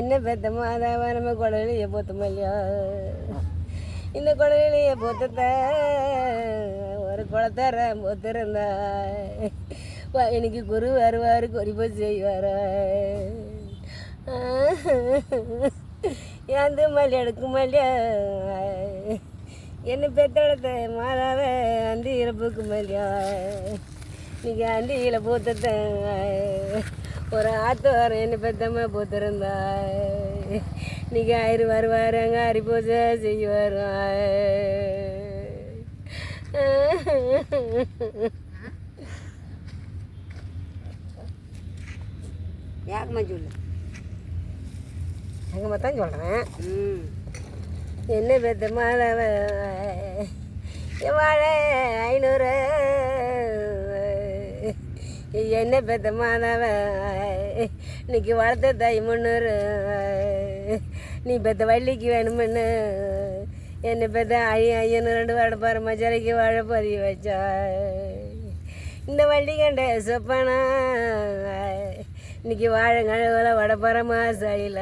என்ன பெத்த மாதாவா நம்ம குடலையே போத்தோம் இல்லையா? இந்த குடலையே போத்தத்த ஒரு குளத்தார போத்திருந்தா எனக்கு குரு வருவார் குறிப்பு செய்வார ஏந்து மல்லி எடுக்கும் மல்லியா என்ன பெத்தெடுத்த மாதாவை அந்த இறப்புக்கு மல்லியா இன்னைக்கு அண்டியில் போத்தத்த ஒரு ஆத்தோர என்ன பெத்தம்மா போத்திருந்தா இன்னைக்கு ஆயிரம் வருவார் அங்கே அரி பூஜை செய்வார். யாருமா சொல்லு, எங்கம்மா தான் சொல்கிறேன். என்ன பெத்த மாதவ வாழை 500 என்ன பெத்த மாதவ இன்னைக்கு வளர்த்த தாய் 300 நீ பெத்த வள்ளிக்கு வேணுமென்னு என்னை பெத்த ஐயன்னு 2 வருடம் பாரு மச்சாலைக்கு வாழை பதிய வச்சா. இந்த வள்ளி கண்ட சொப்பானா இன்னைக்கு வாழை கழுவில் வடப்பறமா சைல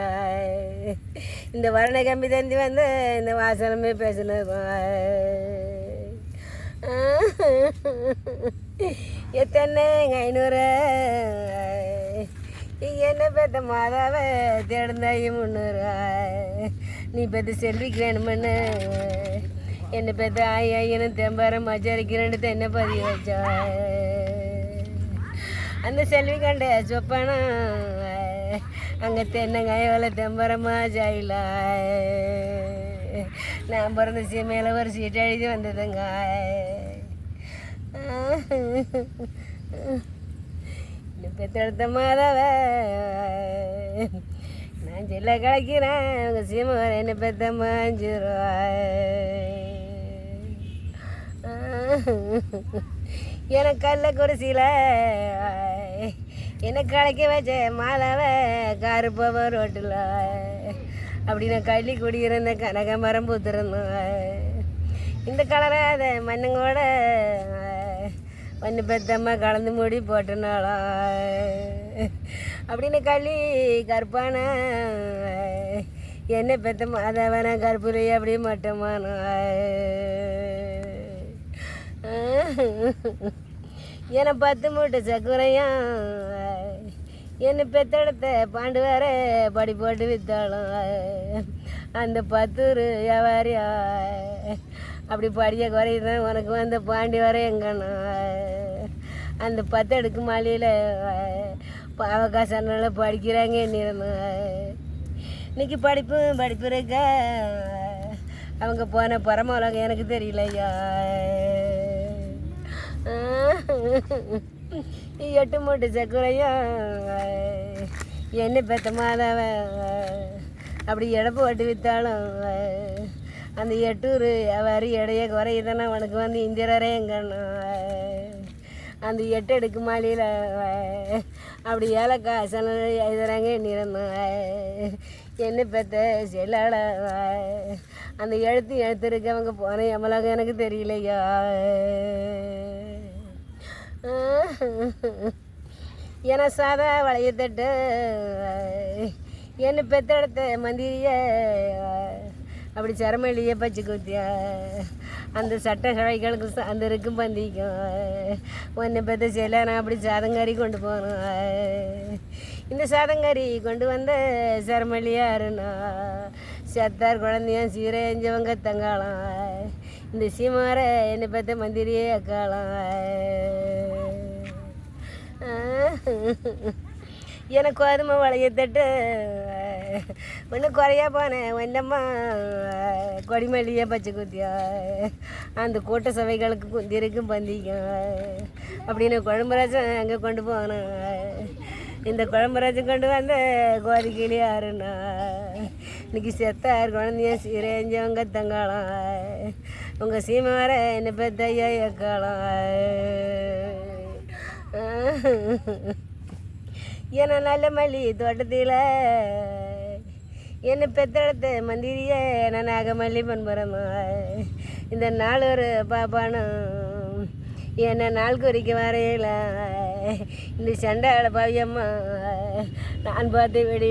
இந்த வரணை கம்பி தந்தி வந்து இந்த வாசனமே பேசினதும் எத்தனை 500 என்ன பெத்த மாதாவை தேடுந்தாயி 300 நீ பெத்த செல்விக்கு வேணுமென்னு என்னை பெத்த ஐயன்னு தெம்பாரம் மச்சாரிக்கு 2 தென்னை பதிய வச்சா. அந்த செல்வி கண்ட சொப்பானா அங்கே தென்னங்காயோல தெம்பரமா ஜாயில நான் பிறந்த சீமையில் ஒரு சீட்டு எழுதி வந்ததுங்க. இன்னும் பெத்தெடுத்த மாதாவ நான் செல்ல கலைக்கிறேன் உங்கள் சீமை வர என்ன பெத்த மாஞ்சிருவா. எனக்கு கல்ல குடிசில எனக்கு கலைக்க வச்ச மாதாவை காரு போவோம் ரோட்டில் அப்படி நான் கள்ளி குடியிருந்த கனக மரம் பூத்திருந்தேன். இந்த கலராத மண்ணுங்கோட மண்ணு பெத்தம்மா கலந்து மூடி போட்டனாலாம் அப்படின்னு கள்ளி கருப்பான என்ன பெத்த மாதாவன கருப்புலையே அப்படி மட்டமான என்னை 10 மூட்டை சக்குரையும் என்னை பெத்தெடுத்த பாண்டு வேற படி போட்டு வித்தாலும் அந்த 10 வியாபாரியா அப்படி படிய குறையுதான் உனக்கு வந்த பாண்டி வர எங்கண்ணா அந்த 10 அடுக்கு மாலையில் பாவக்காசனால படிக்கிறாங்க என்னிருந்தேன். இன்னைக்கு படிப்பு இருக்க அவங்க போன பரமோலகம் எனக்கு தெரியலையா. 8 மூட்டை சக்குரையும் என்ன பெத்த மாதாவ அப்படி எடப்பு ஓட்டு விற்றாலும் அந்த 800 வியாபாரி எடைய குறையுதானே உனக்கு வந்து இந்திரரே எங்கண்ணா அந்த 8 அடுக்கு மாலையில் அப்படி ஏலக்காய் சன எழுதுறாங்க நிறந்தேன். என்ன பெத்த செல்லாட அந்த எழுத்து இருக்கவங்க போன எமலாக எனக்கு தெரியலையா. என சாதா வளையத்தட்டு என்ன பெத்தெடுத்த மந்திரிய அப்படி சரமளியே பச்சை குத்தியா அந்த சட்ட கடைகளுக்கு அந்த இருக்கும் பந்திக்கும் ஒன்றை பெத்த செல்ல நான் அப்படி சாதங்காரி கொண்டு போனேன். இந்த சாதங்காரி கொண்டு வந்த சரமளியாருண்ணா செத்தார் குழந்தையும் சீரையஞ்சவங்க தங்காலாம் இந்த சீமார என்னை பெத்த மந்திரியே அக்காலாம். எனக்கு கோதுமை வளையத்தட்டு ஒன்று குறையா போனேன் ஒன்னம்மா கொடிமல்லியே பச்சை குத்தியா அந்த கூட்ட சபைகளுக்கு குந்திருக்கும் பந்திக்கும் அப்படின்னு குழம்புராஜன் அங்கே கொண்டு போனேன். இந்த குழம்புராஜன் கொண்டு வந்த கோதிக்கிளி யாருண்ணா இன்னைக்கு செத்தார் குழந்தைய சீரஞ்சவங்க தங்காலாம் உங்கள் சீமை வர என்னை பெத்த ஐயா எக்காலாம். ஏன்னா நல்ல மல்லி தோட்டத்தில் என்னை பெத்தெடுத்த மந்திரிய நான் நாகமல்லி பண்புறமா இந்த 4 ஒரு பாப்பானும் என்ன நாள் குறிக்க வரையில இந்த சண்டாள பாவியம்மா நான் பார்த்த வீடியோ